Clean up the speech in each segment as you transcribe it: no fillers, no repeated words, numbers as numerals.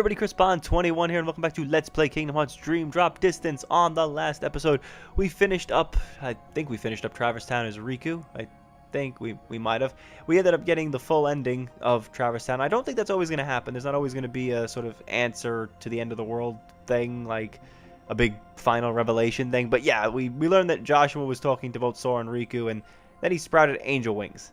everybody, Chris Bond 21 here, and welcome back to Let's Play Kingdom Hearts Dream Drop Distance. On the last episode, we finished up, I think we finished up Traverse Town as Riku. I think we might have. We ended up getting the full ending of Traverse Town. I don't think that's always going to happen. There's not always going to be a sort of answer to the end of the world thing, like a big final revelation thing. But yeah, we learned that Joshua was talking to both Sora and Riku, and then he sprouted angel wings.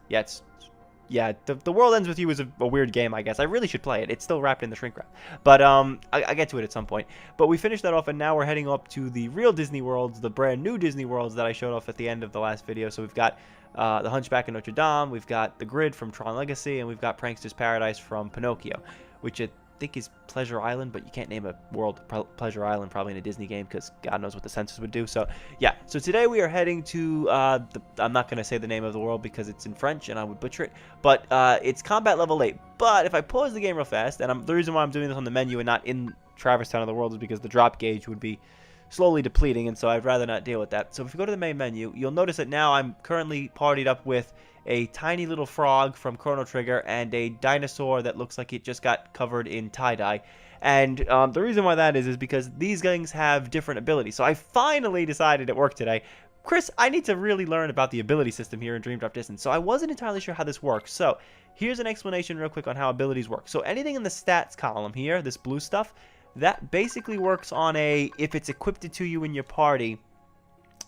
Yeah, the World Ends With You is a weird game, I guess. I really should play it. It's still wrapped in the shrink wrap. But I get to it at some point. But we finished that off, and now we're heading up to the real Disney Worlds, the brand new Disney Worlds that I showed off at the end of the last video. So we've got the Hunchback of Notre Dame, we've got the Grid from Tron Legacy, and we've got Prankster's Paradise from Pinocchio, which I think is Pleasure Island, but you can't name a world Pleasure Island probably in a Disney game because God knows what the censors would do. So yeah, so today we are heading to I'm not going to say the name of the world because it's in French and I would butcher it, but it's combat level 8. But if I pause the game real fast, and the reason why I'm doing this on the menu and not in Traverse Town of the World is because the drop gauge would be slowly depleting, and so I'd rather not deal with that. So if you go to the main menu, you'll notice that now I'm currently partied up with a tiny little frog from Chrono Trigger and a dinosaur that looks like it just got covered in tie-dye. And the reason why that is because these things have different abilities. So I finally decided at work today, Chris, I need to really learn about the ability system here in Dream Drop Distance. So I wasn't entirely sure how this works. So here's an explanation real quick on how abilities work. So anything in the stats column here, this blue stuff, that basically works on a if it's equipped to you in your party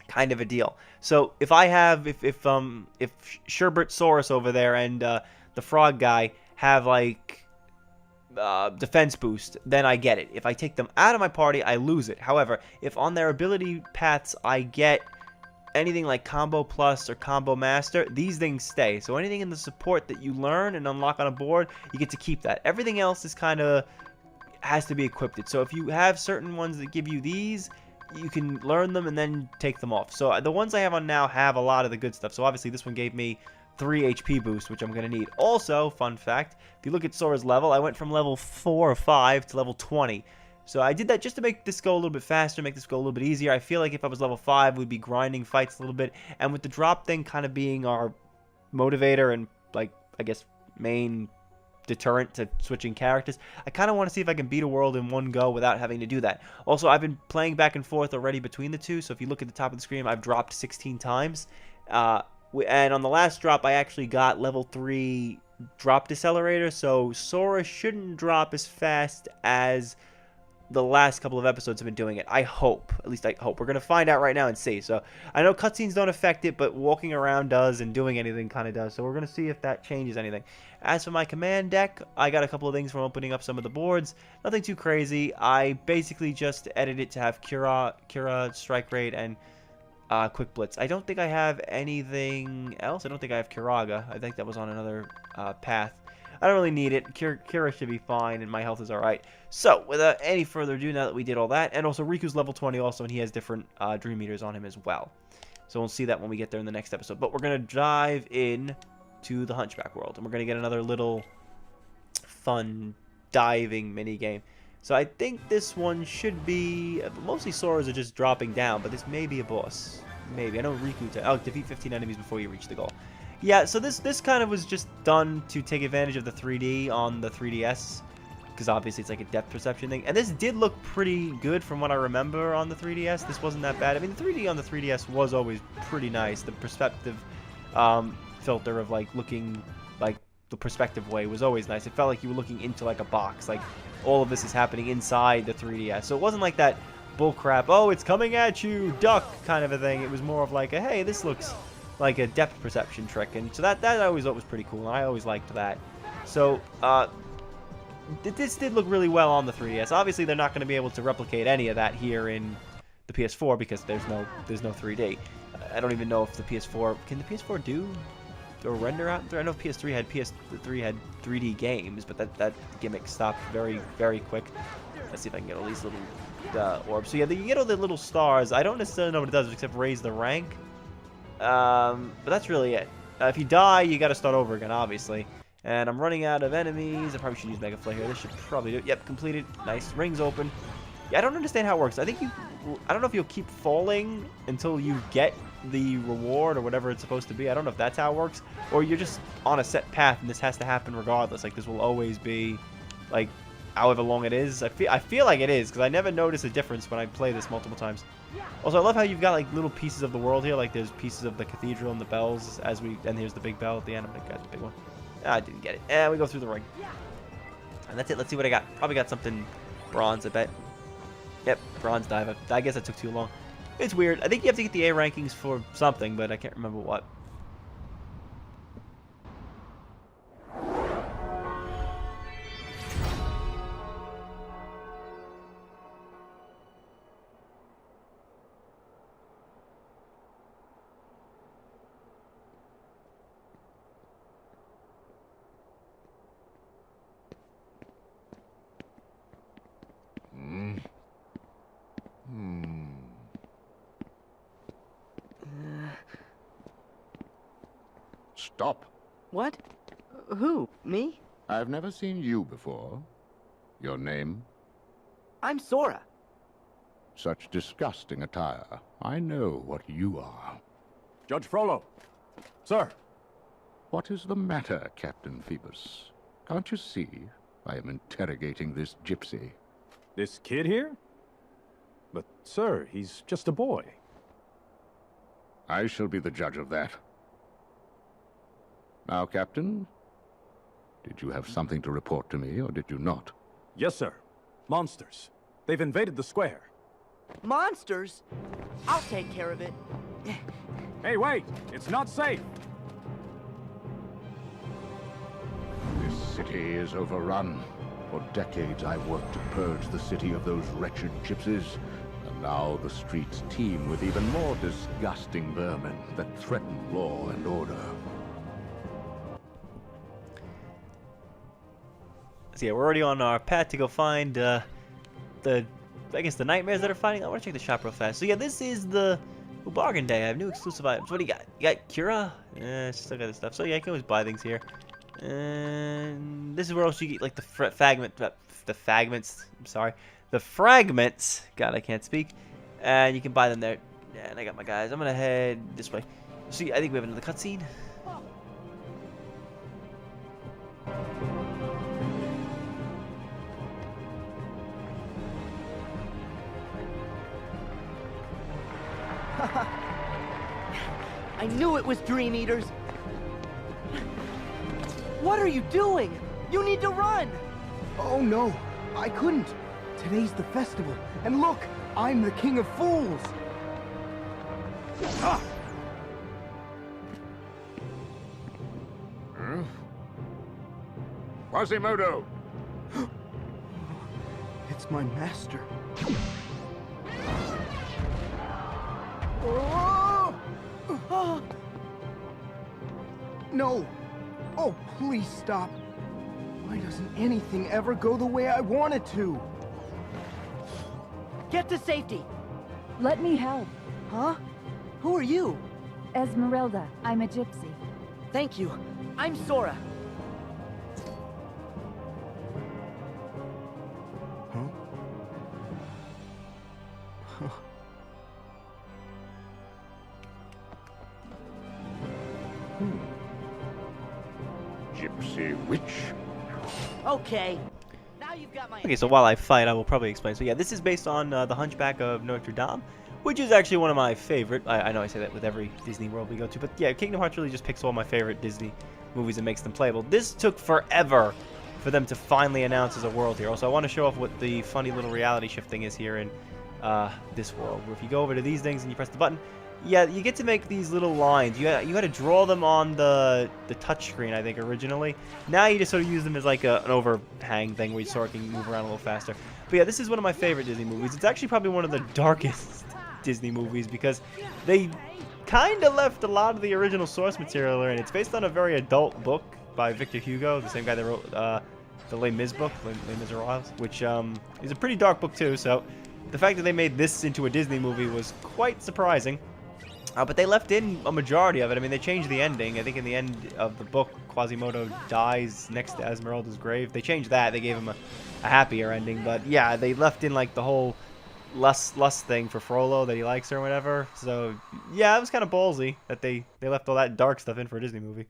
kind of a deal. So if I have if Sherbert Saurus over there and the frog guy have like defense boost, then I get it. If I take them out of my party, I lose it. However, if on their ability paths I get anything like Combo Plus or Combo Master, these things stay. So anything in the support that you learn and unlock on a board, you get to keep that. Everything else is kind of has to be equipped. So if you have certain ones that give you these, you can learn them and then take them off. So the ones I have on now have a lot of the good stuff. So obviously this one gave me 3 HP boost, which I'm going to need. Also, fun fact, if you look at Sora's level, I went from level 4 or 5 to level 20. So I did that just to make this go a little bit faster, make this go a little bit easier. I feel like if I was level 5, we'd be grinding fights a little bit. And with the drop thing kind of being our motivator and, like, I guess, main deterrent to switching characters, I kind of want to see if I can beat a world in one go without having to do that. Also, I've been playing back and forth already between the two, so if you look at the top of the screen, I've dropped 16 times. And on the last drop, I actually got level 3 drop decelerator, so Sora shouldn't drop as fast as the last couple of episodes have been doing it. I hope. At least I hope. We're going to find out right now and see. So I know cutscenes don't affect it, but walking around does and doing anything kind of does. So we're going to see if that changes anything. As for my command deck, I got a couple of things from opening up some of the boards. Nothing too crazy. I basically just edited it to have Cura, Strike Rate, and Quick Blitz. I don't think I have anything else. I don't think I have Kiraga. I think that was on another path. I don't really need it. Kira should be fine, and my health is alright. So, without any further ado, now that we did all that, and also Riku's level 20 also, and he has different Dream Meters on him as well. So we'll see that when we get there in the next episode. But we're going to dive in to the Hunchback world, and we're going to get another little fun diving mini game. So I think this one should be, mostly Soras are just dropping down, but this may be a boss. Maybe. I know Riku, defeat 15 enemies before you reach the goal. Yeah, so this kind of was just done to take advantage of the 3D on the 3DS, because obviously it's like a depth perception thing. And this did look pretty good from what I remember on the 3DS. This wasn't that bad. I mean, the 3D on the 3DS was always pretty nice. The perspective filter of like looking like the perspective way was always nice. It felt like you were looking into like a box. Like all of this is happening inside the 3DS. So it wasn't like that bullcrap, oh, it's coming at you, duck kind of a thing. It was more of like a, hey, this looks like a depth perception trick, and so that I always thought was pretty cool, and I always liked that. So this did look really well on the 3DS. Obviously, they're not going to be able to replicate any of that here in the PS4 because there's no 3D. I don't even know if the PS4 can the PS4 do or render out. I know PS3 had 3D games, but that gimmick stopped very, very quick. Let's see if I can get all these little orbs. So yeah, you get all the little stars. I don't necessarily know what it does except raise the rank. But that's really it. If you die, you got to start over again, obviously. And I'm running out of enemies. I probably should use Mega Flare here. This should probably do it. Yep, completed. Nice. Rings open. Yeah, I don't understand how it works. I don't know if you'll keep falling until you get the reward or whatever it's supposed to be. I don't know if that's how it works. Or you're just on a set path and this has to happen regardless. Like, this will always be, like, however long it is. I feel like it is, because I never notice a difference when I play this multiple times. Also, I love how you've got like little pieces of the world here. Like there's pieces of the cathedral and the bells and here's the big bell at the end. I'm gonna get the big one. I didn't get it. And we go through the ring. And that's it. Let's see what I got. Probably got something bronze, I bet. Yep, bronze dive. I guess that took too long. It's weird. I think you have to get the A rankings for something, but I can't remember what. Stop. What? Who? Me? I've never seen you before. Your name? I'm Sora. Such disgusting attire. I know what you are. Judge Frollo. Sir. What is the matter, Captain Phoebus? Can't you see I am interrogating this gypsy? This kid here? But, sir, he's just a boy. I shall be the judge of that. Now, Captain, did you have something to report to me, or did you not? Yes, sir. Monsters. They've invaded the square. Monsters? I'll take care of it. Hey, wait! It's not safe! This city is overrun. For decades I worked to purge the city of those wretched gypsies, and now the streets teem with even more disgusting vermin that threaten law and order. So yeah, we're already on our path to go find I guess the nightmares that are fighting. I want to check the shop real fast. So yeah, this is the bargain day. I have new exclusive items. What do you got? You got Cura? Still got this stuff. So yeah, you can always buy things here. And this is where also you get like the fragments. I'm sorry, the fragments. God, I can't speak. And you can buy them there. And I got my guys. I'm gonna head this way. See, I think we have another cutscene. I knew it was Dream Eaters. What are you doing? You need to run! Oh no, I couldn't. Today's the festival, and look, I'm the king of fools. Huh? Quasimodo! It's my master. No! Oh, please stop. Why doesn't anything ever go the way I want it to? Get to safety! Let me help. Huh? Who are you? Esmeralda, I'm a gypsy. Thank you. I'm Sora. Huh? Gypsy witch? Okay. Now you've got my... Okay, so while I fight, I will probably explain. So yeah, this is based on The Hunchback of Notre Dame, which is actually one of my favorite. I know I say that with every Disney world we go to, but yeah, Kingdom Hearts really just picks all my favorite Disney movies and makes them playable. This took forever for them to finally announce as a world here. Also, I want to show off what the funny little reality shift thing is here in this world, where if you go over to these things and you press the button, yeah, you get to make these little lines. You had to draw them on the touch screen, I think, originally. Now you just sort of use them as like an overhang thing where you sort of can move around a little faster. But yeah, this is one of my favorite Disney movies. It's actually probably one of the darkest Disney movies because they kind of left a lot of the original source material in. It's based on a very adult book by Victor Hugo, the same guy that wrote the Les Mis book, Les Miserables, which is a pretty dark book too. So the fact that they made this into a Disney movie was quite surprising. But they left in a majority of it. I mean, they changed the ending. I think in the end of the book, Quasimodo dies next to Esmeralda's grave. They changed that. They gave him a happier ending. But yeah, they left in like the whole lust thing for Frollo, that he likes her or whatever. So yeah, it was kind of ballsy that they left all that dark stuff in for a Disney movie.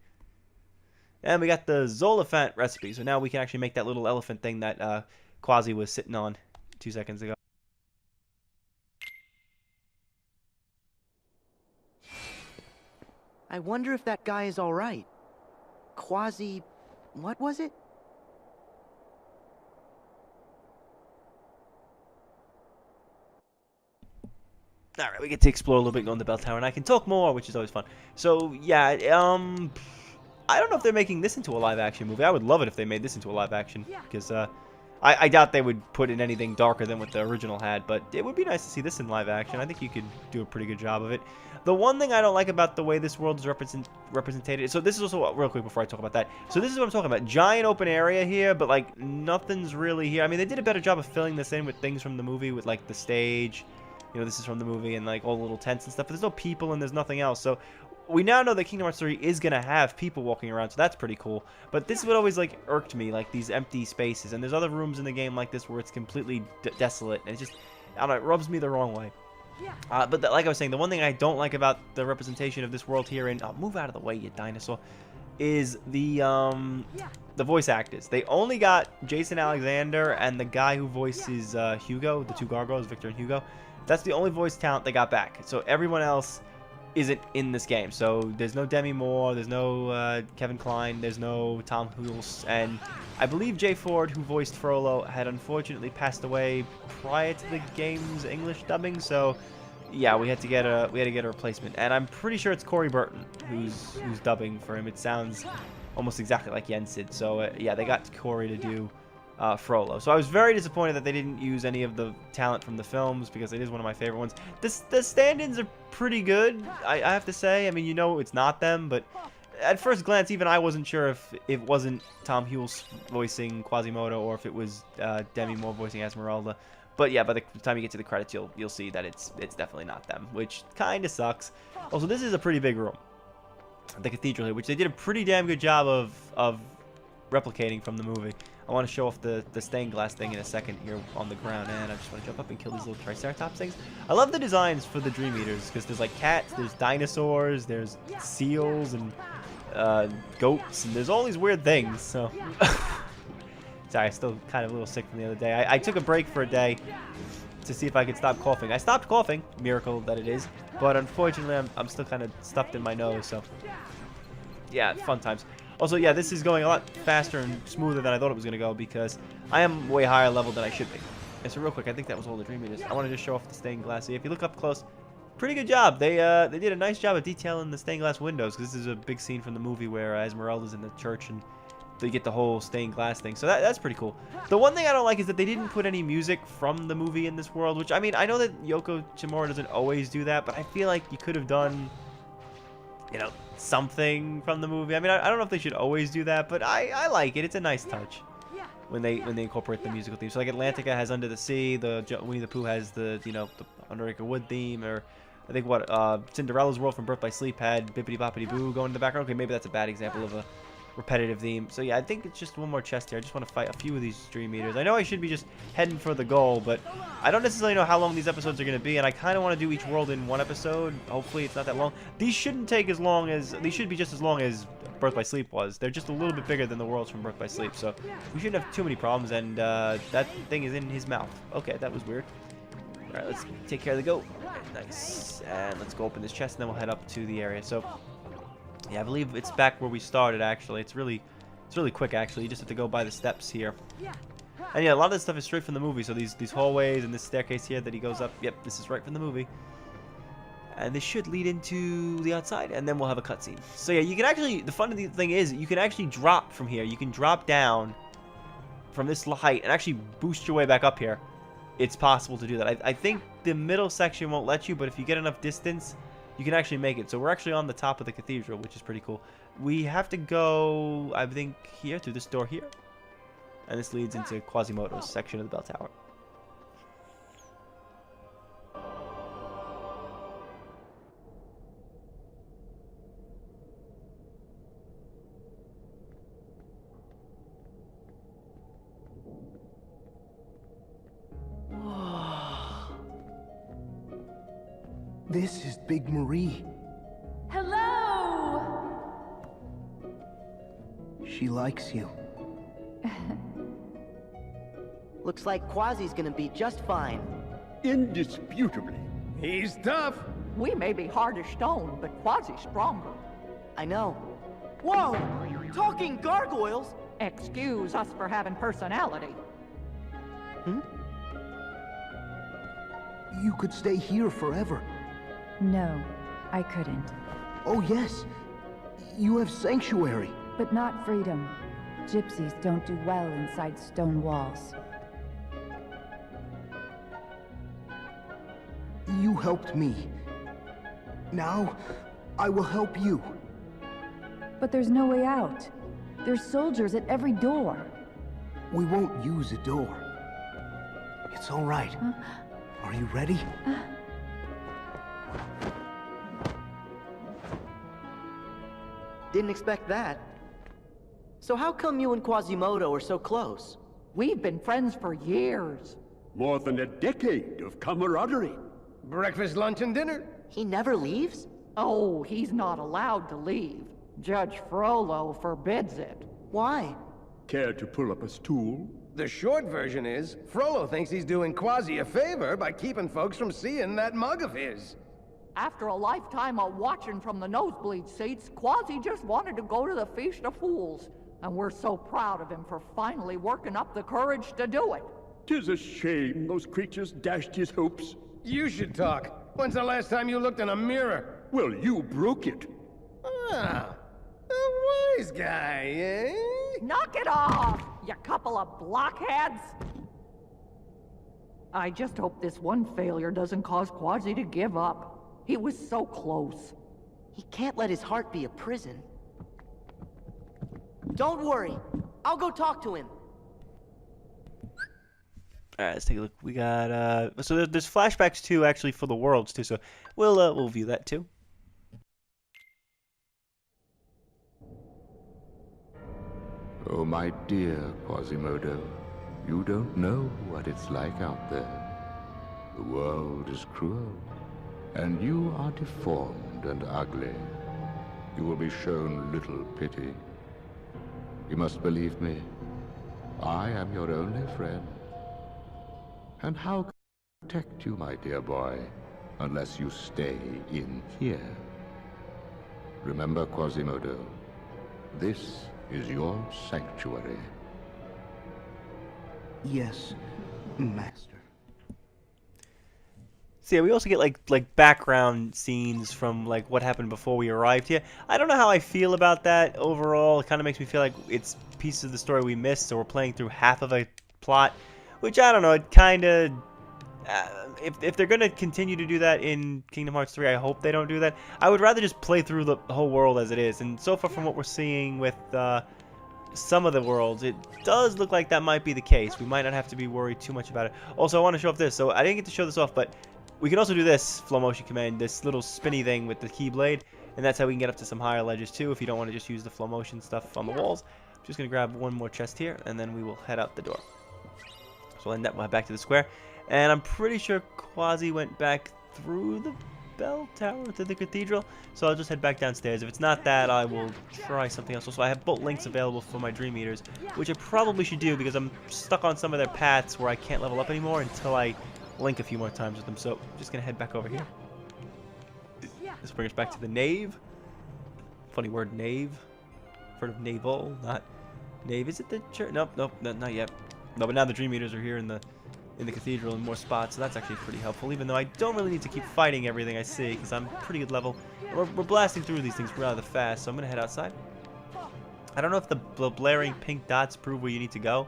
And we got the Zolifant recipe. So now we can actually make that little elephant thing that Quasi was sitting on 2 seconds ago. I wonder if that guy is all right. What was it? All right, we get to explore a little bit on the bell tower, and I can talk more, which is always fun. So yeah, I don't know if they're making this into a live action movie. I would love it if they made this into a live action, because I doubt they would put in anything darker than what the original had, but it would be nice to see this in live action. I think you could do a pretty good job of it. The one thing I don't like about the way this world is represented, so this is also, real quick before I talk about that, so this is what I'm talking about. Giant open area here, but like nothing's really here. I mean, they did a better job of filling this in with things from the movie, with like the stage, you know, this is from the movie, and like all the little tents and stuff, but there's no people and there's nothing else. So we now know that Kingdom Hearts 3 is going to have people walking around, so that's pretty cool. But this is what always, like, irked me, like, these empty spaces. And there's other rooms in the game like this where it's completely desolate. And it just, I don't know, it rubs me the wrong way. But like I was saying, the one thing I don't like about the representation of this world here, and move out of the way, you dinosaur, is the voice actors. They only got Jason Alexander and the guy who voices Hugo, the two gargoyles, Victor and Hugo. That's the only voice talent they got back. So everyone else isn't in this game. So there's no Demi Moore, there's no Kevin Kline, there's no Tom Hulse, and I believe Jay Ford, who voiced Frollo, had unfortunately passed away prior to the game's English dubbing. So yeah, we had to get a replacement, and I'm pretty sure it's Corey Burton who's dubbing for him. It sounds almost exactly like Yensid. So yeah, they got Corey to do Frollo. So I was very disappointed that they didn't use any of the talent from the films, because it is one of my favorite ones. The stand-ins are pretty good, I have to say. I mean, you know it's not them, but at first glance, even I wasn't sure if it wasn't Tom Hulse voicing Quasimodo or if it was Demi Moore voicing Esmeralda. But yeah, by the time you get to the credits, you'll see that it's definitely not them, which kind of sucks. Also, this is a pretty big room, the cathedral here, which they did a pretty damn good job of replicating from the movie. I want to show off the stained glass thing in a second here on the ground, and I just want to jump up and kill these little Triceratops things. I love the designs for the Dream Eaters, because there's like cats, there's dinosaurs, there's seals, and goats, and there's all these weird things, so... Sorry, I'm still kind of a little sick from the other day. I took a break for a day to see if I could stop coughing. I stopped coughing, miracle that it is, but unfortunately I'm still kind of stuffed in my nose, so... Yeah, fun times. Also, yeah, this is going a lot faster and smoother than I thought it was going to go, because I am way higher level than I should be. And so real quick, I think that was all the Dream Eaters. I want to just show off the stained glass. If you look up close, pretty good job. They did a nice job of detailing the stained glass windows, because this is a big scene from the movie where Esmeralda's in the church and they get the whole stained glass thing. So that's pretty cool. The one thing I don't like is that they didn't put any music from the movie in this world, which, I mean, I know that Yoko Shimura doesn't always do that, but I feel like you could have done, you know, something from the movie. I mean, I don't know if they should always do that, but I like it. It's a nice touch when they incorporate the musical theme. So like Atlantica has Under the Sea, the Winnie the Pooh has the, you know, the Underacre Wood theme, or I think what Cinderella's World from Birth by Sleep had Bippity Boppity Boo going in the background. Okay, maybe that's a bad example of a repetitive theme. So yeah, I think it's just one more chest here. I just want to fight a few of these Dream Eaters. I know I should be just heading for the goal, but I don't necessarily know how long these episodes are going to be, and I kind of want to do each world in one episode. Hopefully it's not that long. These shouldn't take as long as, these should be just as long as Birth by Sleep was. They're just a little bit bigger than the worlds from Birth by Sleep, so we shouldn't have too many problems. And that thing is in his mouth. Okay, that was weird. Alright, let's take care of the goat. Nice. And let's go open this chest, and then we'll head up to the area. So yeah, I believe it's back where we started, actually. It's really quick, actually. You just have to go by the steps here. And yeah, a lot of this stuff is straight from the movie. So these hallways and this staircase here that he goes up, yep, this is right from the movie. And this should lead into the outside, and then we'll have a cutscene. So yeah, you can actually, the fun thing is, you can actually drop from here. You can drop down from this height and actually boost your way back up here. It's possible to do that. I think the middle section won't let you, but if you get enough distance, you can actually make it. So we're actually on the top of the cathedral, which is pretty cool. We have to go, I think, here, through this door here. And this leads into Quasimodo's section of the bell tower. This is Big Marie. Hello! She likes you. Looks like Quasi's gonna be just fine. Indisputably. He's tough. We may be hard as stone, but Quasi's stronger. I know. Whoa! Talking gargoyles? Excuse us for having personality. You could stay here forever. No, I couldn't. Oh, yes. You have sanctuary. But not freedom. Gypsies don't do well inside stone walls. You helped me. Now, I will help you. But there's no way out. There's soldiers at every door. We won't use a door. It's all right. Are you ready? Didn't expect that. So how come you and Quasimodo are so close? We've been friends for years. More than a decade of camaraderie. Breakfast, lunch, and dinner. He never leaves? Oh, he's not allowed to leave. Judge Frollo forbids it. Why? Care to pull up a stool? The short version is, Frollo thinks he's doing Quasi a favor by keeping folks from seeing that mug of his. After a lifetime of watching from the nosebleed seats, Quasi just wanted to go to the Feast of Fools. And we're so proud of him for finally working up the courage to do it. 'Tis a shame those creatures dashed his hopes. You should talk. When's the last time you looked in a mirror? Well, you broke it. Ah, a wise guy, eh? Knock it off, you couple of blockheads! I just hope this one failure doesn't cause Quasi to give up. He was so close. He can't let his heart be a prison. Don't worry. I'll go talk to him. Alright, let's take a look. We got, so there's flashbacks too, actually, for the worlds too, so we'll view that too. Oh, my dear Quasimodo, you don't know what it's like out there. The world is cruel, and you are deformed and ugly. You will be shown little pity. You must believe me. I am your only friend. And how can I protect you, my dear boy, unless you stay in here? Remember, Quasimodo, this is your sanctuary. Yes, Master. So yeah, we also get like background scenes from like what happened before we arrived here. I don't know how I feel about that overall. It kind of makes me feel like it's pieces of the story we missed, so we're playing through half of a plot, which I don't know. It kind of if they're gonna continue to do that in Kingdom Hearts 3, I hope they don't do that. I would rather just play through the whole world as it is. And so far from what we're seeing with some of the worlds, it does look like that might be the case. We might not have to be worried too much about it. Also, I want to show off this. So I didn't get to show this off, but we can also do this flow motion command, this little spinny thing with the keyblade, and that's how we can get up to some higher ledges too if you don't want to just use the flow motion stuff on the walls. I'm just going to grab one more chest here, and then we will head out the door. So we'll end up back to the square. And I'm pretty sure Quasi went back through the bell tower to the cathedral, so I'll just head back downstairs. If it's not that, I will try something else. So I have both links available for my Dream Eaters, which I probably should do because I'm stuck on some of their paths where I can't level up anymore until I link a few more times with them. So I'm just gonna head back over here. This brings us back to the nave. Funny word, nave. I've heard of naval, not nave. Is it the church? Nope, not yet. No, but now the Dream Eaters are here in the cathedral in more spots, so that's actually pretty helpful, even though I don't really need to keep fighting everything I see, because I'm pretty good level. We're blasting through these things rather fast, so I'm going to head outside. I don't know if the blaring pink dots prove where you need to go,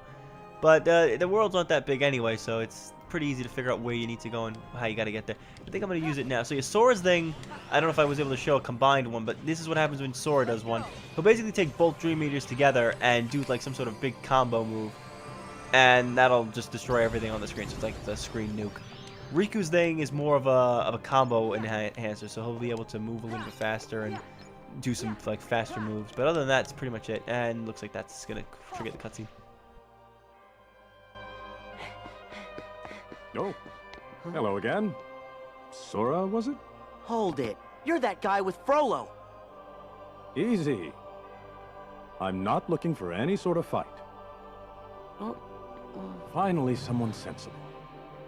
but the world's not that big anyway, so it's pretty easy to figure out where you need to go and how you got to get there. I think I'm going to use it now. So your Sora's thing, I don't know if I was able to show a combined one, but this is what happens when Sora does one. He'll basically take both Dream Eaters together and do like some sort of big combo move. And that'll just destroy everything on the screen, so it's like the screen nuke. Riku's thing is more of a combo enhancer, so he'll be able to move a little bit faster and do some like faster moves. But other than that, it's pretty much it. And looks like that's gonna trigger the cutscene. Oh, hello again. Sora, was it? Hold it. You're that guy with Frollo. Easy. I'm not looking for any sort of fight. Finally, someone sensible.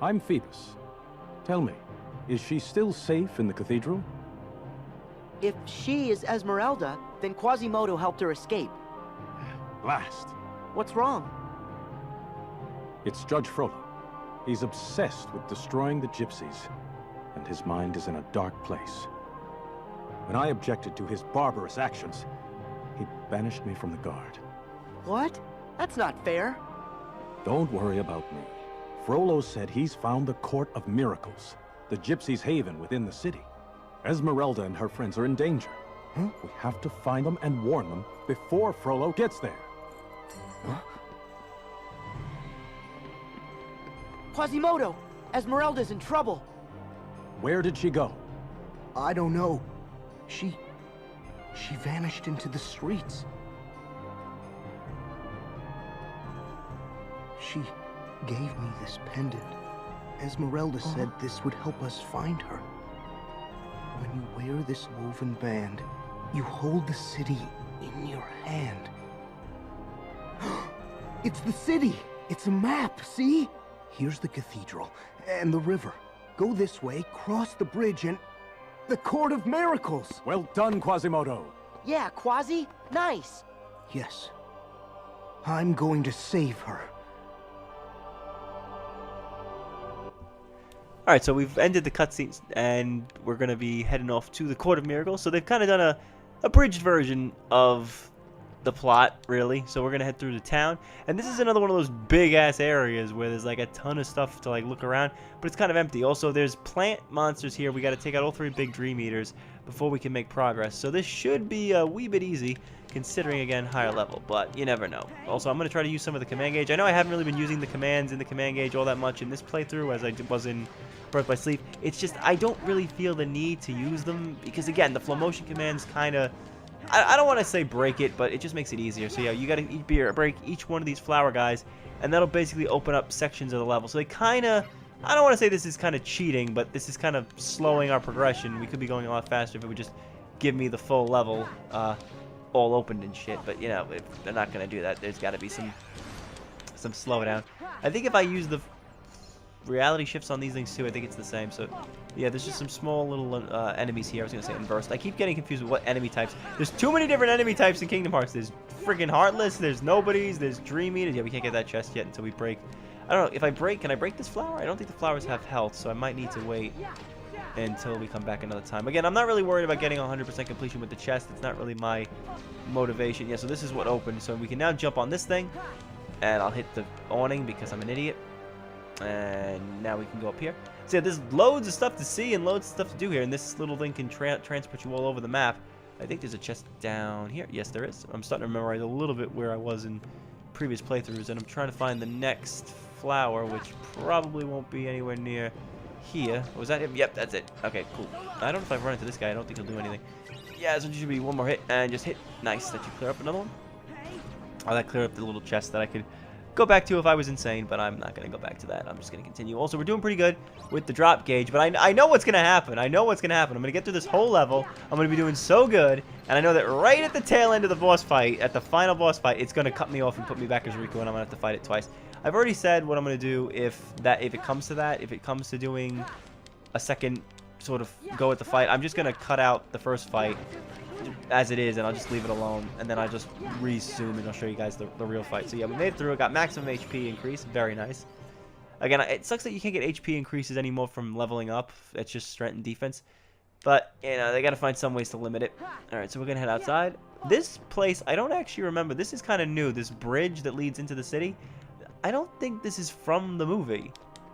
I'm Phoebus. Tell me, is she still safe in the cathedral? If she is Esmeralda, then Quasimodo helped her escape. Blast. What's wrong? It's Judge Frollo. He's obsessed with destroying the gypsies, and his mind is in a dark place. When I objected to his barbarous actions, he banished me from the guard. What? That's not fair. Don't worry about me. Frollo said he's found the Court of Miracles, the gypsies' haven within the city. Esmeralda and her friends are in danger. Huh? We have to find them and warn them before Frollo gets there. Huh? Quasimodo! Esmeralda's in trouble! Where did she go? I don't know. She vanished into the streets. She gave me this pendant. Esmeralda said this would help us find her. When you wear this woven band, you hold the city in your hand. It's the city! It's a map, see? Here's the cathedral, and the river. Go this way, cross the bridge, and... the Court of Miracles! Well done, Quasimodo! Yeah, Quasi, nice! Yes. I'm going to save her. Alright, so we've ended the cutscenes, and we're going to be heading off to the Court of Miracles. So they've kind of done a abridged version of the plot, really. So we're going to head through the town. And this is another one of those big-ass areas where there's, like, a ton of stuff to, like, look around. But it's kind of empty. Also, there's plant monsters here. We got to take out all 3 big Dream Eaters before we can make progress. So this should be a wee bit easy, considering, again, higher level. But you never know. Also, I'm going to try to use some of the command gauge. I know I haven't really been using the commands in the command gauge all that much in this playthrough as I was in Birth by Sleep. It's just, I don't really feel the need to use them. Because, again, the flow motion commands kind of... I don't want to say break it, but it just makes it easier. So yeah, you got to break each one of these flower guys, and that'll basically open up sections of the level. So they kind of, I don't want to say this is kind of cheating, but this is kind of slowing our progression. We could be going a lot faster if it would just give me the full level all opened and shit. But you know, if they're not going to do that, there's got to be some slow down. I think if I use the reality shifts on these things too, I think it's the same. So yeah, there's just some small little enemies here. I was gonna say inverse. I keep getting confused with what enemy types. There's too many different enemy types in Kingdom Hearts. There's friggin' Heartless, there's Nobodies, there's Dream Eaters. Yeah, we can't get that chest yet until we break. I don't know, if I break, can I break this flower? I don't think the flowers have health, so I might need to wait until we come back another time. Again, I'm not really worried about getting 100% completion with the chest. It's not really my motivation. Yeah, so this is what opened. So we can now jump on this thing, and I'll hit the awning because I'm an idiot. And now we can go up here. So yeah, there's loads of stuff to see and loads of stuff to do here, and this little thing can transport you all over the map. I think there's a chest down here. Yes, there is. I'm starting to memorize a little bit where I was in previous playthroughs, and I'm trying to find the next flower, which probably won't be anywhere near here. Was that him? Yep, that's it. Okay, cool. I don't know if I've run into this guy. I don't think he'll do anything. Yeah, so it should be one more hit, and just hit. Nice. That you clear up another one. Oh, that cleared up the little chest that I could go back to if I was insane, but I'm not going to go back to that. I'm just going to continue. Also, we're doing pretty good with the drop gauge, but I know what's going to happen. I know what's going to happen. I'm going to get through this whole level. I'm going to be doing so good, and I know that right at the tail end of the boss fight, at the final boss fight, it's going to cut me off and put me back as Riku, and I'm going to have to fight it twice. I've already said what I'm going to do if it comes to that, if it comes to doing a second sort of go at the fight. I'm just going to cut out the first fight as it is, and I'll just leave it alone, and then I'll just resume and I'll show you guys the real fight. So yeah, we made it through. Got maximum HP increase. Very nice. Again, it sucks that you can't get HP increases anymore from leveling up. It's just strength and defense. But, you know, they got to find some ways to limit it. Alright, so we're going to head outside. This place, I don't actually remember. This is kind of new. This bridge that leads into the city. I don't think this is from the movie.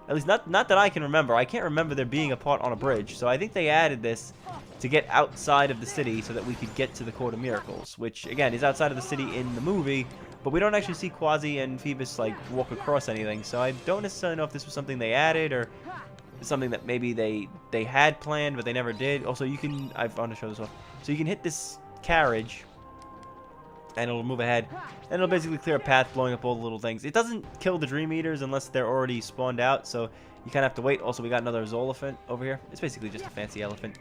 At least not that I can remember. I can't remember there being a part on a bridge. So I think they added this to get outside of the city so that we could get to the Court of Miracles, which, again, is outside of the city in the movie, but we don't actually see Quasi and Phoebus, like, walk across anything, so I don't necessarily know if this was something they added or something that maybe they had planned, but they never did. Also, you can... I want to show this off. So you can hit this carriage, and it'll move ahead, and it'll basically clear a path, blowing up all the little things. It doesn't kill the Dream Eaters unless they're already spawned out, so you kind of have to wait. Also, we got another Zolophant over here. It's basically just a fancy elephant.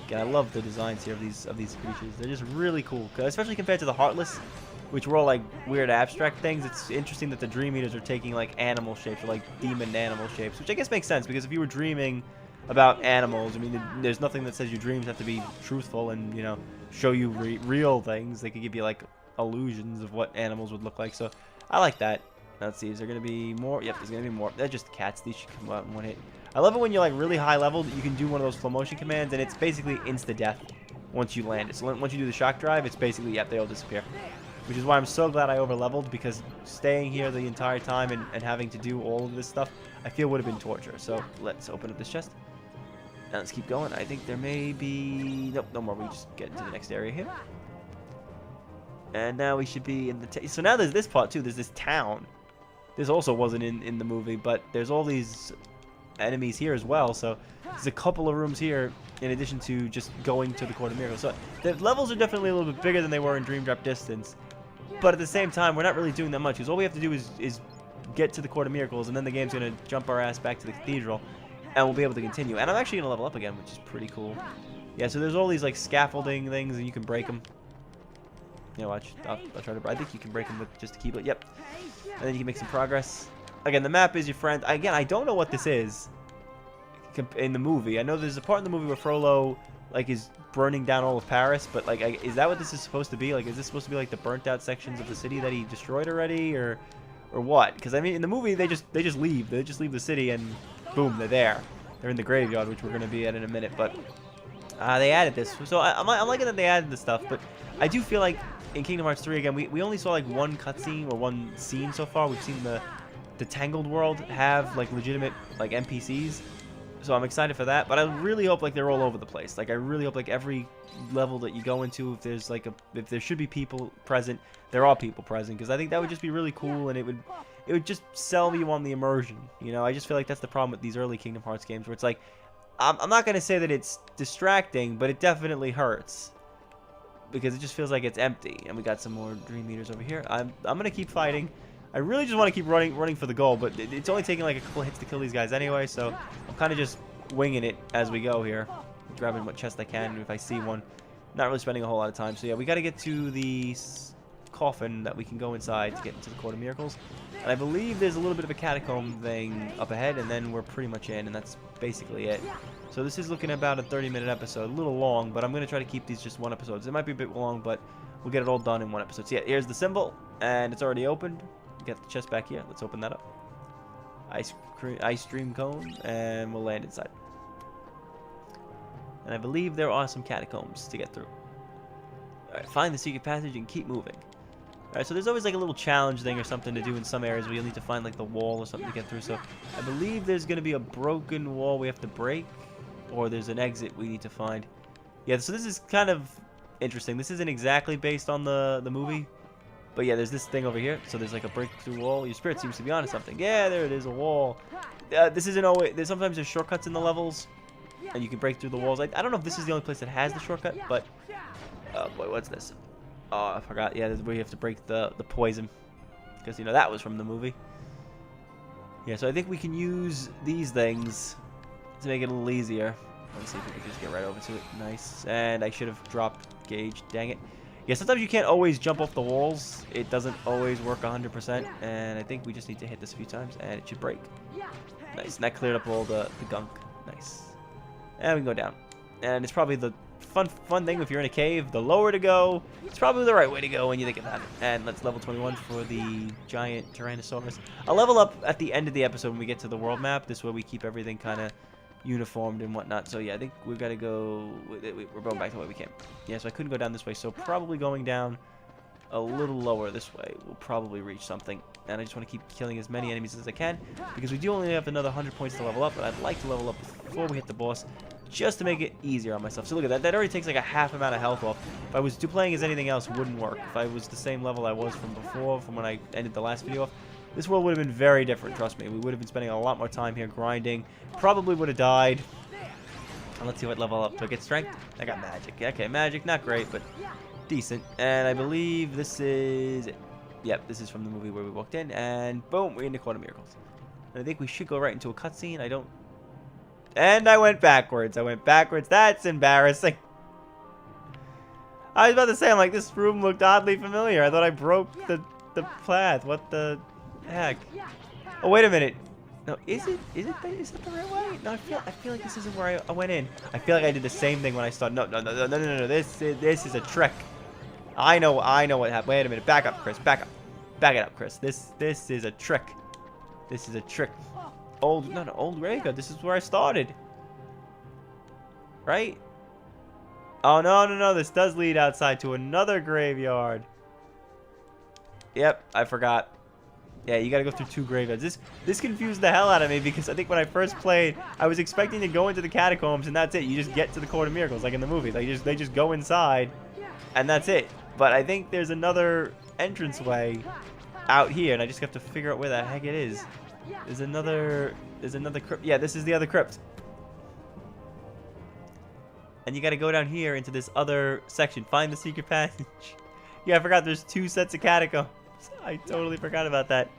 Again, I love the designs here of these creatures. They're just really cool, especially compared to the Heartless. which were all like weird abstract things. It's interesting that the Dream Eaters are taking like animal shapes or like demon animal shapes, which I guess makes sense because if you were dreaming about animals, I mean, there's nothing that says your dreams have to be truthful and, you know, show you real things. They could give you like illusions of what animals would look like. So I like that. Let's see, is there going to be more? Yep, there's going to be more. They're just cats. These should come out in one hit. I love it when you're like really high leveled. You can do one of those flow motion commands, and it's basically insta-death once you land it. So once you do the shock drive, it's basically, yep, they all disappear. Which is why I'm so glad I over-leveled, because staying here the entire time and having to do all of this stuff, I feel would have been torture. So let's open up this chest. Now let's keep going. I think there may be... Nope, no more. We just get into the next area here. And now we should be in the... So now there's this part, too. There's this town. This also wasn't in the movie, but there's all these enemies here as well. So there's a couple of rooms here in addition to just going to the Court of Miracles. So the levels are definitely a little bit bigger than they were in Dream Drop Distance. But at the same time, we're not really doing that much, because all we have to do is get to the Court of Miracles, and then the game's going to jump our ass back to the cathedral, and we'll be able to continue. And I'm actually going to level up again, which is pretty cool. Yeah, so there's all these like scaffolding things, and you can break them. Yeah, watch. I'll try to. I think you can break them with just a keyblade. Yep. And then you can make some progress. Again, the map is your friend. Again, I don't know what this is in the movie. I know there's a part in the movie where Frollo like is burning down all of Paris, but like, is that what this is supposed to be? Like, is this supposed to be like the burnt out sections of the city that he destroyed already, or what? Because I mean, in the movie, they just leave. They just leave the city, and boom, they're there. They're in the graveyard, which we're gonna be at in a minute. But they added this, so I'm liking that they added this stuff. But I do feel like in Kingdom Hearts 3 again, we only saw like one cutscene or one scene so far. We've seen the Tangled world have like legitimate like NPCs, so I'm excited for that. But I really hope like they're all over the place. Like I really hope like every level that you go into, if there's like if there should be people present, there are people present, because I think that would just be really cool, and it would just sell you on the immersion. You know, I just feel like that's the problem with these early Kingdom Hearts games, where it's like I'm not gonna say that it's distracting, but it definitely hurts, because it just feels like it's empty. And we got some more Dream Eaters over here. I'm gonna keep fighting. I really just want to keep running for the goal, but it's only taking like a couple hits to kill these guys anyway, so I'm kind of just winging it as we go here, grabbing what chest I can if I see one. Not really spending a whole lot of time. So yeah, we got to get to the coffin that we can go inside to get into the Court of Miracles. And I believe there's a little bit of a catacomb thing up ahead, and then we're pretty much in, and that's basically it. So this is looking about a 30-minute episode, a little long, but I'm going to try to keep these just one episode. It might be a bit long, but we'll get it all done in one episode. So yeah, here's the symbol, and it's already opened. Get the chest back here. Let's open that up. Ice cream cone, and we'll land inside. And I believe there are some catacombs to get through. Alright, find the secret passage and keep moving. Alright, so there's always like a little challenge thing or something to do in some areas where you'll need to find like the wall or something to get through. So I believe there's going to be a broken wall we have to break, or there's an exit we need to find. Yeah, so this is kind of interesting. This isn't exactly based on the movie. But yeah, there's this thing over here. So there's like a breakthrough wall. Your spirit seems to be onto something. Yeah, there it is, a wall. This isn't always... Sometimes there's shortcuts in the levels, and you can break through the walls. I don't know if this is the only place that has the shortcut, but... Oh boy, what's this? Oh, I forgot. Yeah, this is where you have to break the poison. Because, you know, that was from the movie. Yeah, so I think we can use these things to make it a little easier. Let's see if we can just get right over to it. Nice. And I should have dropped Gage. Dang it. Yeah, sometimes you can't always jump off the walls. It doesn't always work 100%. And I think we just need to hit this a few times, and it should break. Nice. And that cleared up all the gunk. Nice. And we can go down. And it's probably the fun thing if you're in a cave. The lower to go, it's probably the right way to go when you think about it. And let's level 21 for the giant Tyrannosaurus. I'll level up at the end of the episode when we get to the world map. This way we keep everything kind of uniformed and whatnot. So yeah, I think we've got to go... We're going back the way we came. Yeah, so I couldn't go down this way. So probably going down a little lower this way will probably reach something. And I just want to keep killing as many enemies as I can, because we do only have another 100 points to level up, but I'd like to level up before we hit the boss, just to make it easier on myself. So look at that. That already takes like a half amount of health off. If I was playing as anything else, it wouldn't work. If I was the same level I was from before, from when I ended the last video off, this world would have been very different, trust me. We would have been spending a lot more time here grinding. Probably would have died. And let's see what level up. Do I get strength? I got magic. Okay, magic, not great, but decent. And I believe this is it. Yep, this is from the movie where we walked in. And boom, we're in the Court of Miracles. And I think we should go right into a cutscene. I don't... And I went backwards. That's embarrassing. I was about to say, I'm like, this room looked oddly familiar. I thought I broke the path. What the heck? Oh, wait a minute. No, is it the right way? No, I feel like this isn't where I went in. I feel like I did the same thing when I started. No. This is a trick. I know what happened. Wait a minute. Back up, Chris. Back up. Back it up, Chris. This is a trick. This is a trick. Old graveyard. This is where I started. Right? Oh, no. This does lead outside to another graveyard. Yep, I forgot. Yeah, you gotta go through 2 graveyards. This confused the hell out of me because I think when I first played, I was expecting to go into the catacombs and that's it. You just get to the Court of Miracles, like in the movie. They just go inside, and that's it. But I think there's another entranceway out here, and I just have to figure out where the heck it is. There's another crypt. Yeah, this is the other crypt. And you gotta go down here into this other section. Find the secret passage. Yeah, I forgot there's 2 sets of catacombs. I totally forgot about that.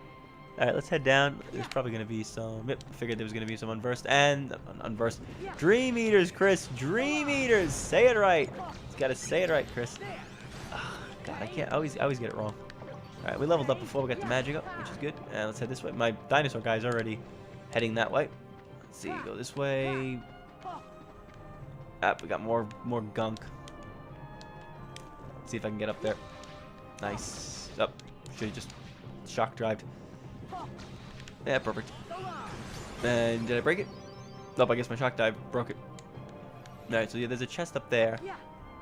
Alright, let's head down. There's probably going to be some... Yep, figured there was going to be some unversed and... Unversed. Dream Eaters, Chris. Dream Eaters. Say it right. You got to say it right, Chris. Oh, God, I can't... I always get it wrong. Alright, we leveled up before we got the magic up, which is good. And let's head this way. My dinosaur guy's already heading that way. Let's see. Go this way. Ah, we got more gunk. Let's see if I can get up there. Nice. Up. Should have just shock drived. Yeah, perfect. And did I break it? Nope, I guess my shock dive broke it. Alright, so yeah, there's a chest up there.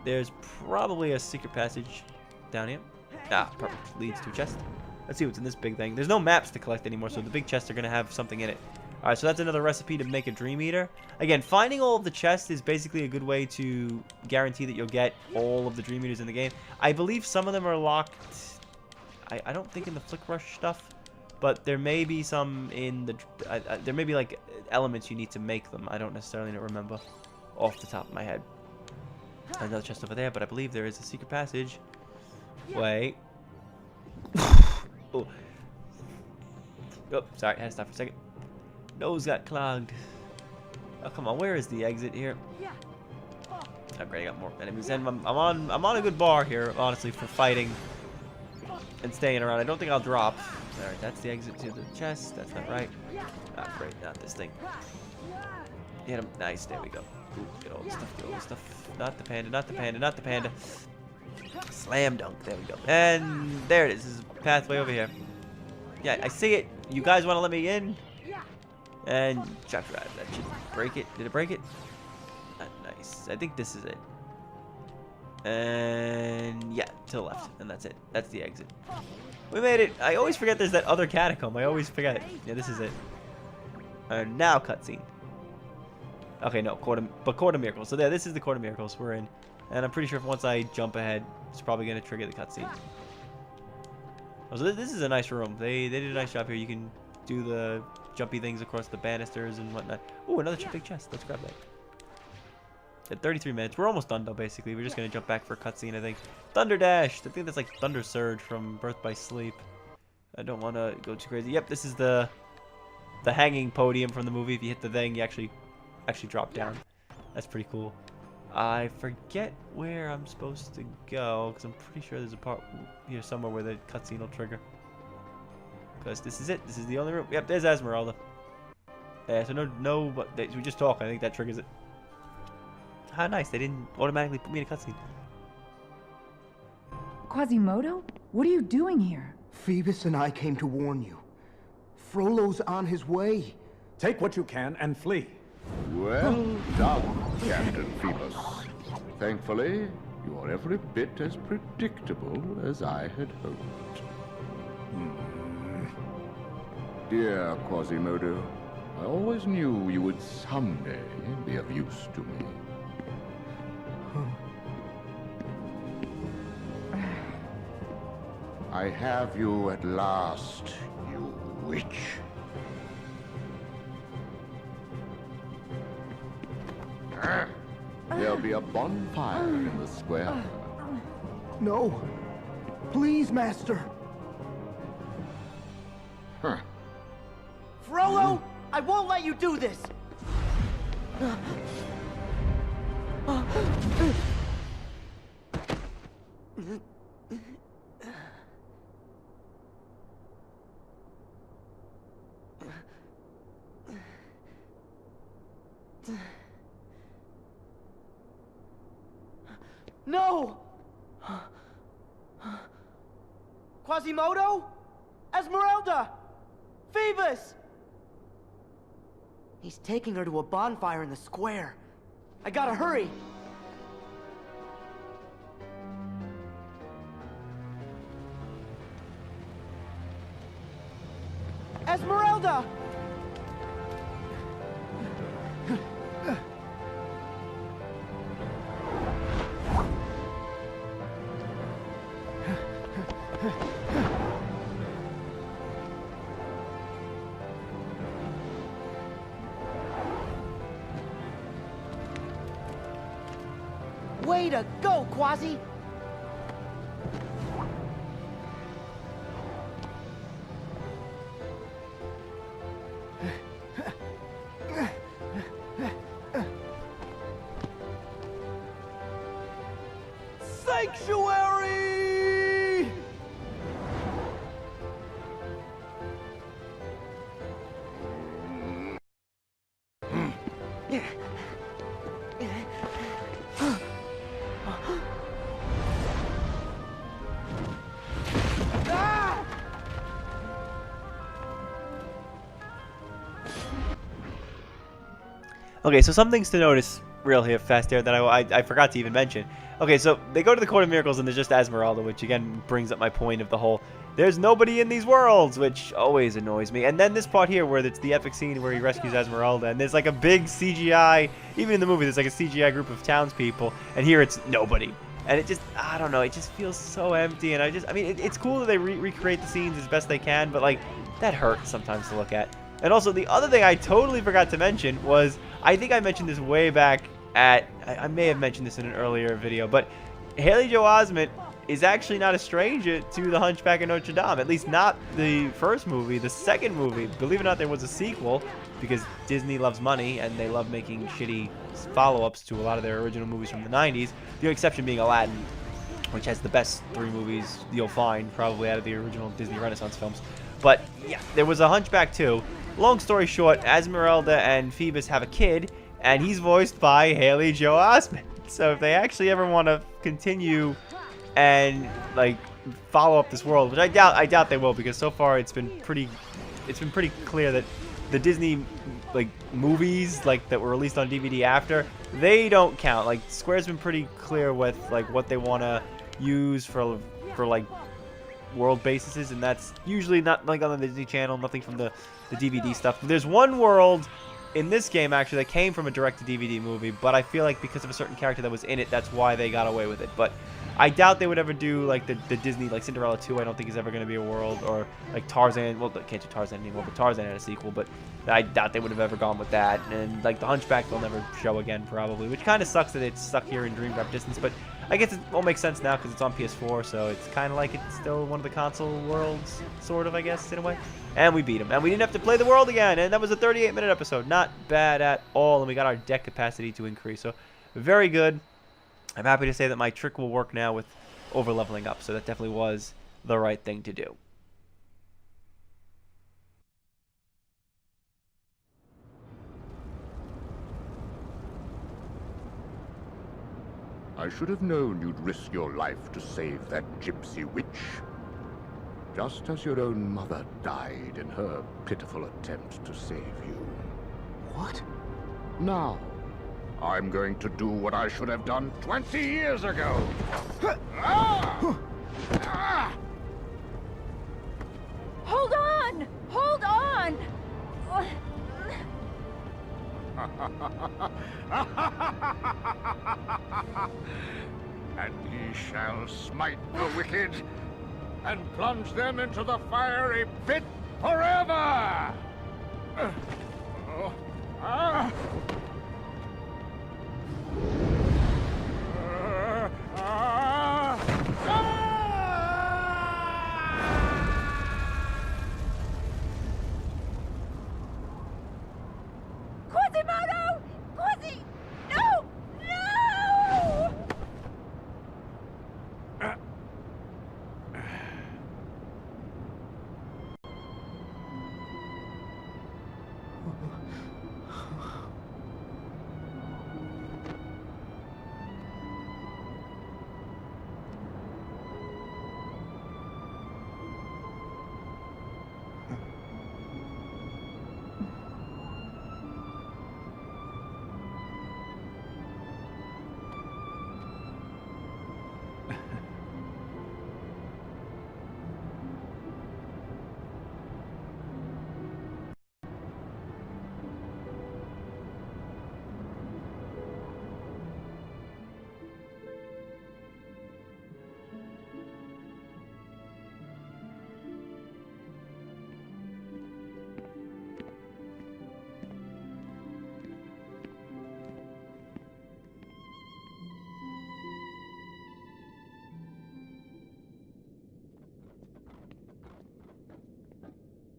There's probably a secret passage down here. Ah, perfect. Leads to a chest. Let's see what's in this big thing. There's no maps to collect anymore, so the big chests are going to have something in it. Alright, so that's another recipe to make a Dream Eater. Again, finding all of the chests is basically a good way to guarantee that you'll get all of the Dream Eaters in the game. I believe some of them are locked... I don't think in the Flick Rush stuff, but there may be some in the... there may be, like, elements you need to make them. I don't necessarily remember off the top of my head. Another chest over there, but I believe there is a secret passage. Wait. Oh, sorry, I had to stop for a second. Nose got clogged. Oh, come on, where is the exit here? Oh, great, I got more enemies. And I'm on a good bar here, honestly, for fighting and staying around. I don't think I'll drop. Alright, that's the exit to the chest. That's not right. Ah, great, not this thing. Hit him. Nice, there we go. Ooh, get all the stuff, get all the stuff. Not the panda, not the panda, not the panda. Slam dunk, there we go. And there it is. This is a pathway over here. Yeah, I see it. You guys want to let me in? And shock drive. That should break it. Did it break it? Nice. I think this is it. And yeah, to the left. And that's it. That's the exit. We made it. I always forget there's that other catacomb. I always forget it. Yeah, this is it. Now cutscene. Okay, no. Court of Miracles. So there, this is the Court of Miracles we're in. And I'm pretty sure if once I jump ahead, it's probably going to trigger the cutscene. Oh, so this is a nice room. They did a nice job here. You can do the jumpy things across the banisters and whatnot. Ooh, another big chest. Let's grab that. At 33 minutes. We're almost done, though, basically. We're just going to jump back for a cutscene, I think. Thunder Dash. I think that's like Thunder Surge from Birth by Sleep. I don't want to go too crazy. Yep, this is the hanging podium from the movie. If you hit the thing, you actually drop down. That's pretty cool. I forget where I'm supposed to go, because I'm pretty sure there's a part here somewhere where the cutscene will trigger. Because this is it. This is the only room. Yep, there's Esmeralda. Yeah, so but we just talk. I think that triggers it. How nice. They didn't automatically put me in a cutscene. Quasimodo? What are you doing here? Phoebus and I came to warn you. Frollo's on his way. Take what you can and flee. Well done, Captain Phoebus. Thankfully, you are every bit as predictable as I had hoped. Dear Quasimodo, I always knew you would someday be of use to me. I have you at last, you witch. There'll be a bonfire in the square. No. Please, Master. Huh. Frollo, I won't let you do this! No! Quasimodo? Esmeralda! Phoebus! He's taking her to a bonfire in the square. I gotta hurry! Esmeralda! Way to go, Quasi! Sanctuary! Okay, so some things to notice real here fast here that I forgot to even mention. Okay, so they go to the Court of Miracles and there's just Esmeralda, which again brings up my point of the whole there's nobody in these worlds, which always annoys me. And then this part here where it's the epic scene where he rescues Esmeralda and there's like a big CGI, even in the movie there's like a CGI group of townspeople, and here it's nobody. And it just, I don't know, it just feels so empty. And I mean, it's cool that they recreate the scenes as best they can, but like, that hurts sometimes to look at. And also, the other thing I totally forgot to mention was, I think I mentioned this way back at, I may have mentioned this in an earlier video, but Haley Joel Osment is actually not a stranger to The Hunchback of Notre Dame. At least not the first movie. The second movie, believe it or not, there was a sequel, because Disney loves money and they love making shitty follow-ups to a lot of their original movies from the 90s. The exception being Aladdin, which has the best 3 movies you'll find probably out of the original Disney Renaissance films. But yeah, there was a Hunchback too. Long story short, Esmeralda and Phoebus have a kid, and he's voiced by Haley Joel Osment. So if they actually ever want to continue and like follow up this world, which I doubt they will, because so far it's been pretty clear that the Disney like movies like that were released on DVD after, they don't count. Like Square's been pretty clear with like what they want to use for like world bases, and that's usually not like on the Disney Channel, nothing from the DVD stuff. There's one world in this game actually that came from a direct-to-DVD movie, but I feel like because of a certain character that was in it, that's why they got away with it. But I doubt they would ever do like the Disney, like Cinderella 2, I don't think is ever going to be a world, or like Tarzan. Well, they can't do Tarzan anymore, but Tarzan had a sequel, but I doubt they would have ever gone with that. And like the Hunchback they'll never show again probably, which kind of sucks that it's stuck here in Dream Drop Distance, but I guess it all makes sense now because it's on PS4, so it's kind of like it's still one of the console worlds, sort of, I guess, in a way. And we beat him, and we didn't have to play the world again, and that was a 38-minute episode. Not bad at all, and we got our deck capacity to increase, so very good. I'm happy to say that my trick will work now with over-leveling up, so that definitely was the right thing to do. I should have known you'd risk your life to save that gypsy witch. Just as your own mother died in her pitiful attempt to save you. What? Now, I'm going to do what I should have done 20 years ago. Hold on! Hold on! And he shall smite the wicked and plunge them into the fiery pit forever! Quasimodo! No! No!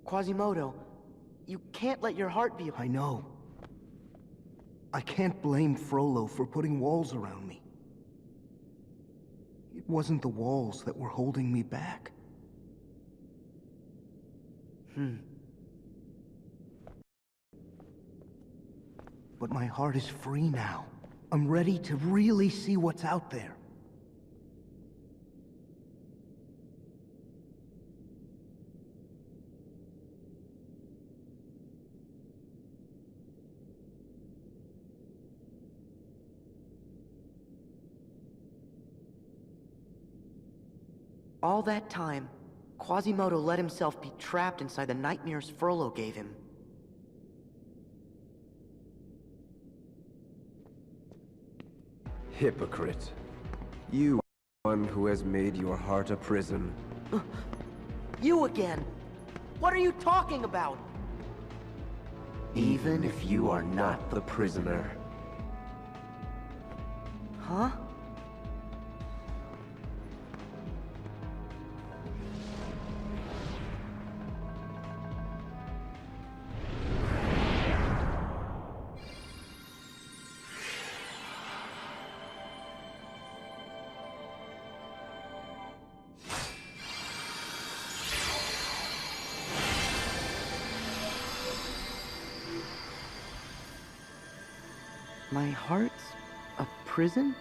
Quasimodo, you can't let your heart be... I know. I can't blame Frollo for putting walls around me. It wasn't the walls that were holding me back. But my heart is free now. I'm ready to really see what's out there. All that time, Quasimodo let himself be trapped inside the nightmares Frollo gave him. Hypocrite. You are one who has made your heart a prison. You again! What are you talking about? Even if you are not the prisoner. Huh? My heart's a prison?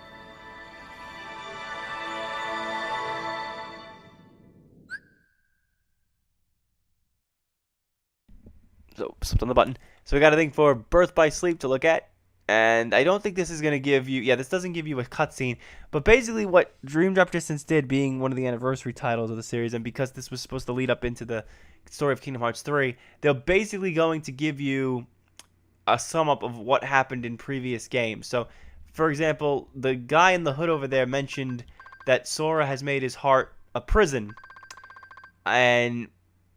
So, slipped on the button. So we got a thing for Birth by Sleep to look at. And I don't think this is going to give you... Yeah, this doesn't give you a cutscene. But basically what Dream Drop Distance did, being one of the anniversary titles of the series, and because this was supposed to lead up into the story of Kingdom Hearts 3, they're basically going to give you a sum up of what happened in previous games. So, for example, the guy in the hood over there mentioned that Sora has made his heart a prison. And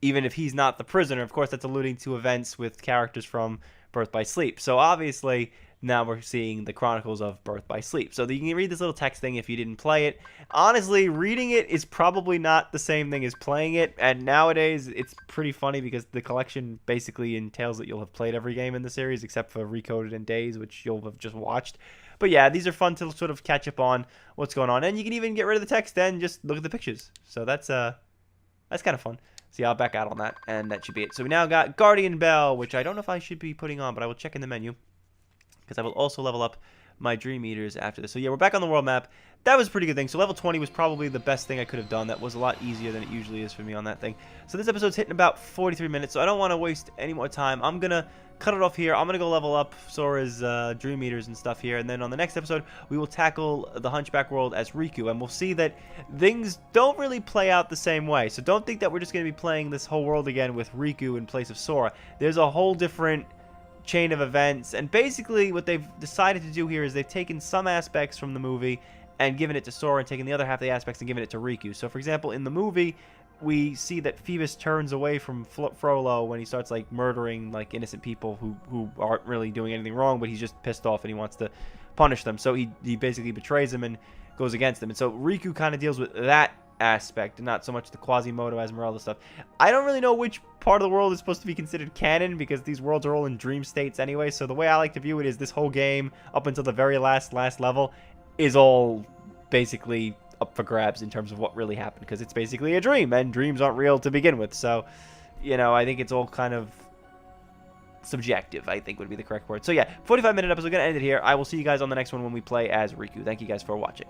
even if he's not the prisoner, of course, that's alluding to events with characters from Birth by Sleep. So, obviously, now we're seeing the Chronicles of Birth by Sleep. So you can read this little text thing if you didn't play it. Honestly, reading it is probably not the same thing as playing it. And nowadays, it's pretty funny because the collection basically entails that you'll have played every game in the series except for Recoded and Days, which you'll have just watched. But yeah, these are fun to sort of catch up on what's going on. And you can even get rid of the text and just look at the pictures. So that's kind of fun. So yeah, I'll back out on that, and that should be it. So we now got Guardian Bell, which I don't know if I should be putting on, but I will check in the menu, because I will also level up my Dream Eaters after this. So yeah, we're back on the world map. That was a pretty good thing. So level 20 was probably the best thing I could have done. That was a lot easier than it usually is for me on that thing. So this episode's hitting about 43 minutes, so I don't want to waste any more time. I'm going to cut it off here. I'm going to go level up Sora's Dream Eaters and stuff here. And then on the next episode, we will tackle the Hunchback world as Riku. And we'll see that things don't really play out the same way. So don't think that we're just going to be playing this whole world again with Riku in place of Sora. There's a whole different chain of events, and basically what they've decided to do here is they've taken some aspects from the movie and given it to Sora, and taken the other half of the aspects and given it to Riku. So for example, in the movie, we see that Phoebus turns away from Frollo when he starts like murdering like innocent people who aren't really doing anything wrong, but he's just pissed off and he wants to punish them. So he basically betrays him and goes against them. And so Riku kind of deals with that aspect, and not so much the Quasimodo, Esmeralda stuff. I don't really know which part of the world is supposed to be considered canon, because these worlds are all in dream states anyway. So the way I like to view it is this whole game up until the very last level is all basically up for grabs in terms of what really happened, because it's basically a dream, and dreams aren't real to begin with. So, you know, I think it's all kind of subjective, I think would be the correct word. So yeah, 45-minute episode, gonna end it here. I will see you guys on the next one when we play as Riku. Thank you guys for watching.